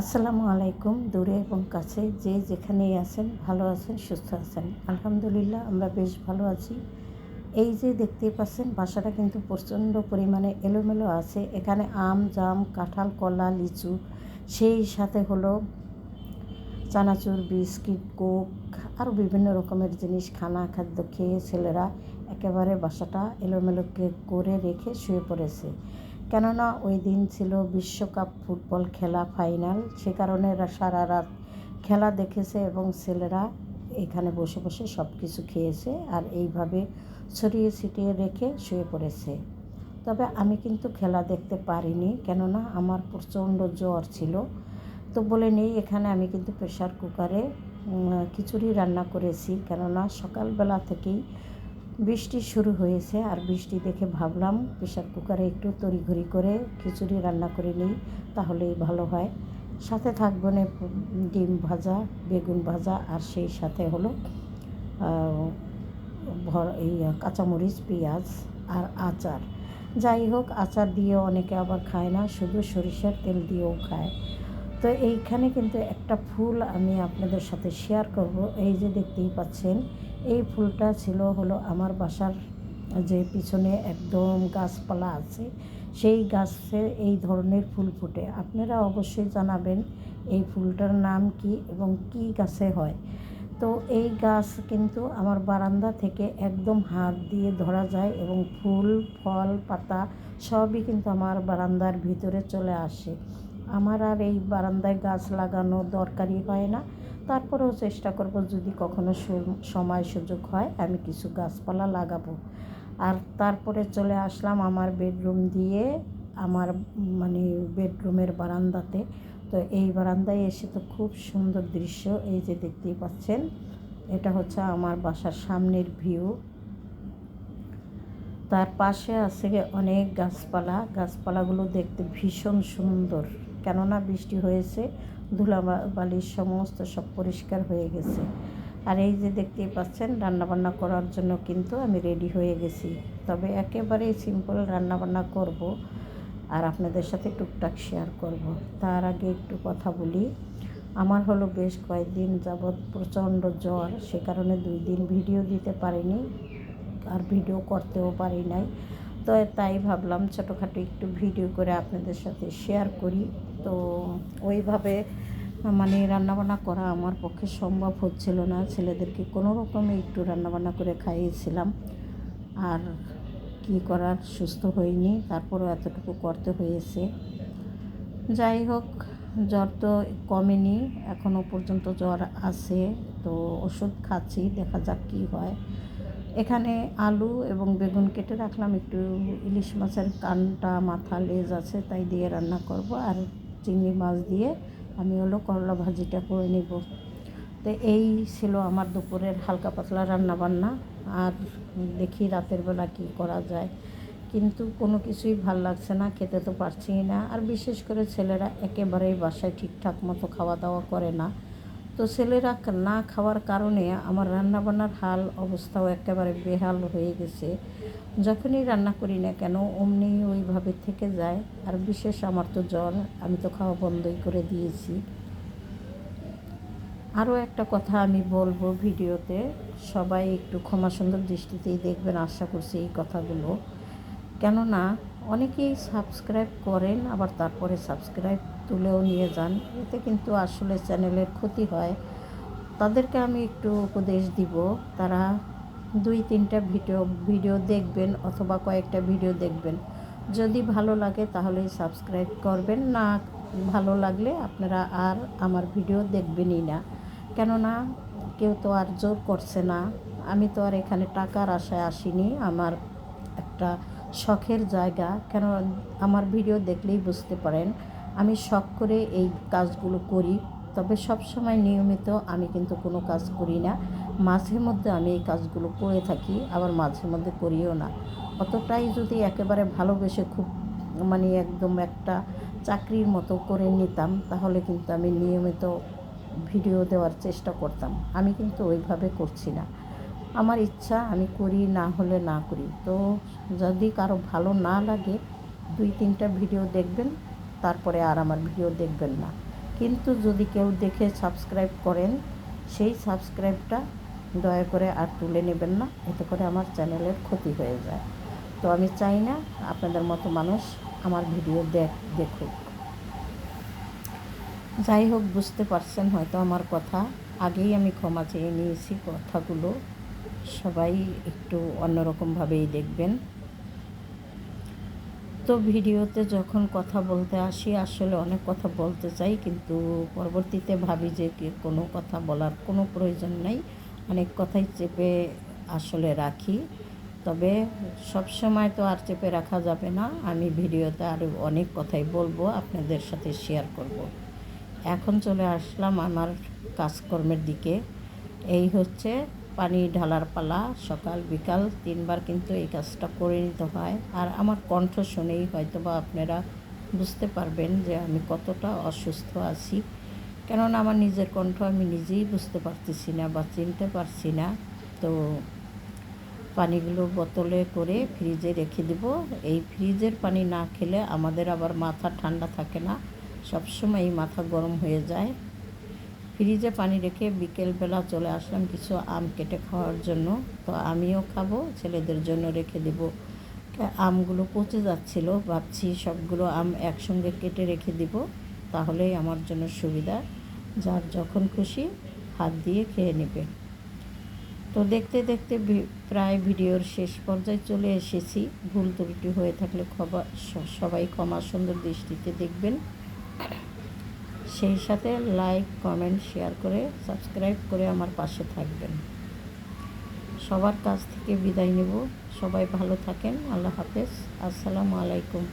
আসসালামু আলাইকুম। দূরে এবং কাছে যে যেখানেই আছেন, ভালো আছেন, সুস্থ আছেন। আলহামদুলিল্লাহ আমরা বেশ ভালো আছি। এই যে দেখতেই পাচ্ছেন বাসাটা কিন্তু প্রচণ্ড পরিমাণে এলোমেলো আছে। এখানে আম, জাম, কাঁঠাল, কলা, লিচু, সেই সাথে হলো চানাচুর, বিস্কিট, কোক, আরও বিভিন্ন রকমের জিনিস, খাদ্য খেয়ে ছেলেরা একেবারে বাসাটা এলোমেলো করে রেখে শুয়ে পড়েছে। কেননা ওই দিন ছিল বিশ্বকাপ ফুটবল খেলা ফাইনাল, সে কারণে সারা রাত খেলা দেখেছে এবং ছেলেরা এখানে বসে বসে সব কিছু খেয়েছে আর এইভাবে ছড়িয়ে ছিটিয়ে রেখে শুয়ে পড়েছে। তবে আমি কিন্তু খেলা দেখতে পারিনি, কেননা আমার প্রচণ্ড জ্বর ছিল। তো বলে নেই, এখানে আমি কিন্তু প্রেশার কুকারে খিচুড়ি রান্না করেছি, কেননা সকালবেলা থেকেই বৃষ্টি শুরু হয়েছে আর বৃষ্টি দেখে ভাবলাম প্রেশার কুকারে একটু তড়িঘড়ি করে খিচুড়ি রান্না করে নিই, তাহলেই ভালো হয়। সাথে থাকবে না ডিম ভাজা, বেগুন ভাজা, আর সেই সাথে হলো এই কাঁচামরিচ, পেঁয়াজ আর আচার। যাই হোক, আচার দিয়েও অনেকে আবার খায় না, শুধু সরিষার তেল দিয়েও খায়। তো এইখানে কিন্তু একটা ফুল আমি আপনাদের সাথে শেয়ার করব। এই যে দেখতেই পাচ্ছেন, এই ফুলটা ছিল হলো আমার বাসার যে পিছনে একদম গাছপালা আছে, সেই গাছে এই ধরনের ফুল ফুটে। আপনারা অবশ্যই জানাবেন এই ফুলটার নাম কি এবং কি গাছে হয়। তো এই গাছ কিন্তু আমার বারান্দা থেকে একদম হাত দিয়ে ধরা যায় এবং ফুল, ফল, পাতা সবই কিন্তু আমার বারান্দার ভিতরে চলে আসে। আমার আর এই বারান্দায় গাছ লাগানো দরকারই হয় না। তারপরেও চেষ্টা করব, যদি কখনো সময় সুযোগ হয় আমি কিছু গাছপালা লাগাবো। আর তারপরে চলে আসলাম আমার বেডরুম দিয়ে আমার বেডরুমের বারান্দাতে। তো এই বারান্দায় এসে তো খুব সুন্দর দৃশ্য, এই যে দেখতেই পাচ্ছেন, এটা হচ্ছে আমার বাসার সামনের ভিউ। তার পাশে আছে অনেক গাছপালাগুলো দেখতে ভীষণ সুন্দর, কেননা বৃষ্টি হয়েছে, ধুলাবালির সমস্ত সব পরিষ্কার হয়ে গেছে। আর এই যে দেখতেই পাচ্ছেন, রান্নাবান্না করার জন্য কিন্তু আমি রেডি হয়ে গেছি। তবে একেবারেই সিম্পল রান্নাবান্না করব আর আপনাদের সাথে টুকটাক শেয়ার করব। তার আগে একটু কথা বলি। আমার হলো বেশ কয়েকদিন যাবৎ প্রচণ্ড জ্বর, সে কারণে 2 দিন ভিডিও দিতে পারিনি আর ভিডিও করতেও পারি নাই। তো তাই ভাবলাম ছোটোখাটো একটু ভিডিও করে আপনাদের সাথে শেয়ার করি। তো ওইভাবে রান্নাবান্না করা আমার পক্ষে সম্ভব হচ্ছিল না। ছেলেদেরকে কোনো রকমে একটু রান্নাবান্না করে খাইয়েছিলাম, আর কি করার, সুস্থ হইনি, তারপরও এতটুকু করতে হয়েছে। যাই হোক, জ্বর তো কমেনি, এখনও পর্যন্ত জ্বর আছে। তো ওষুধ খাচ্ছি, দেখা যাক কী হয়। এখানে আলু এবং বেগুন কেটে রাখলাম, একটু ইলিশ মাছের কানটা, মাথা, লেজ আছে, তাই দিয়ে রান্না করব। আর চিংড়ি মাছ দিয়ে আমি হলো করলা ভাজিটা করে নেব। তো এই ছিল আমার দুপুরের হালকা পাতলা রান্নাবান্না। আর দেখি রাতের বেলা কী করা যায়, কিন্তু কোনো কিছুই ভাল লাগছে না, খেতে তো পারছি না। আর বিশেষ করে ছেলেরা একেবারেই বাসায় ঠিকঠাক মতো খাওয়া দাওয়া করে না। তো ছেলেরা না খাওয়ার কারণে আমার রান্নাবান্নার হাল অবস্থাও একেবারে বেহাল হয়ে গেছে। যখনই রান্না করি না কেন অমনি ওইভাবে থেকে যায়। আর বিশেষ আমার তো জ্বর, আমি তো খাওয়া বন্ধই করে দিয়েছি। আরও একটা কথা আমি বলবো ভিডিওতে, সবাই একটু ক্ষমা সুন্দর দৃষ্টিতেই দেখবেন, আশা করছি এই কথাগুলো। কেননা অনেকেই সাবস্ক্রাইব করেন, আবার তারপরে সাবস্ক্রাইব তুলেও নিয়ে যান, এতে কিন্তু আসলে চ্যানেলের ক্ষতি হয়। তাদেরকে আমি একটু উপদেশ দিব, তারা 2-3টা ভিডিও দেখবেন অথবা কয়েকটা ভিডিও দেখবেন। যদি ভালো লাগে তাহলে সাবস্ক্রাইব করবেন, না ভালো লাগলে আপনারা আর আমার ভিডিও দেখবেনই না। কেননা কেউ তো আর জোর করছে না, আমি তো আর এখানে টাকার আশায় আসিনি। আমার একটা শখের জায়গা, কেন আমার ভিডিও দেখলেই বুঝতে পারেন আমি শখ করে এই কাজগুলো করি। তবে সব সময় নিয়মিত আমি কিন্তু কোনো কাজ করি না, মাঝে মধ্যে আমি এই কাজগুলো করে থাকি, আবার মাঝে মধ্যে করিও না। অতটাই যদি একেবারে ভালোবেসে খুব একদম একটা চাকরির মতো করে নিতাম, তাহলে কিন্তু আমি নিয়মিত ভিডিও দেওয়ার চেষ্টা করতাম। আমি কিন্তু ওইভাবে করছি না, আমার ইচ্ছা আমি করি, না হলে না করি। তো যদি কারো ভালো না লাগে 2-3টা ভিডিও দেখবেন, তারপরে আর আমার ভিডিও দেখবেন না। কিন্তু যদি কেউ দেখে সাবস্ক্রাইব করেন, সেই সাবস্ক্রাইবটা দয়া করে আর তুলে নেবেন না, এতে করে আমার চ্যানেলের ক্ষতি হয়ে যায়। তো আমি চাই না আপনাদের মতো মানুষ আমার ভিডিও দেখুক। যাই হোক, বুঝতে পারছেন হয়তো আমার কথা। আগেই আমি ক্ষমা চেয়ে নিয়েছি, কথাগুলো সবাই একটু অন্যরকমভাবেই দেখবেন। তো ভিডিওতে যখন কথা বলতে আসি, আসলে অনেক কথা বলতে চাই, কিন্তু পরবর্তীতে ভাবি যে কোনো কথা বলার কোনো প্রয়োজন নেই, অনেক কথাই চেপে আসলে রাখি। তবে সব সময় তো আর চেপে রাখা যাবে না, আমি ভিডিওতে আরও অনেক কথাই বলবো, আপনাদের সাথে শেয়ার করব। এখন চলে আসলাম আমার কাজকর্মের দিকে। এই হচ্ছে পানি ঢালার পালা, সকাল বিকাল 3 বার কিন্তু এই কাজটা করে নিতে হয়। আর আমার কণ্ঠ শুনেই হয়তো বা আপনারা বুঝতে পারবেন যে আমি কতটা অসুস্থ আছি, কেননা আমার নিজের কণ্ঠ আমি নিজেই বুঝতে পারতেছি না বা চিনতে পারছি না। তো পানিগুলো বোতলে করে ফ্রিজে রেখে দেব। এই ফ্রিজের পানি না খেলে আমাদের আবার মাথা ঠান্ডা থাকে না, সবসময় মাথা গরম হয়ে যায়। ফ্রিজে পানি রেখে বিকেলবেলা চলে আসলাম কিছু আম কেটে খাওয়ার জন্য। তো আমিও খাবো, ছেলেদের জন্য রেখে দেব। আমগুলো পচে যাচ্ছিলো, ভাবছি সবগুলো আম একসঙ্গে কেটে রেখে দিব, তাহলেই আমার জন্য সুবিধা, যার যখন খুশি হাত দিয়ে খেয়ে নেবে। তো দেখতে দেখতে প্রায় ভিডিওর শেষ পর্যায়ে চলে এসেছি। ভুল ত্রুটি হয়ে থাকলে সবাই ক্ষমা সুন্দর দৃষ্টিতে দেখবেন। সেই সাথে লাইক, কমেন্ট, শেয়ার করে সাবস্ক্রাইব করে আমার পাশে থাকবেন। সবার কাছ থেকে বিদায় নেব। সবাই ভালো থাকেন। আল্লাহ হাফেজ। আসসালামু আলাইকুম।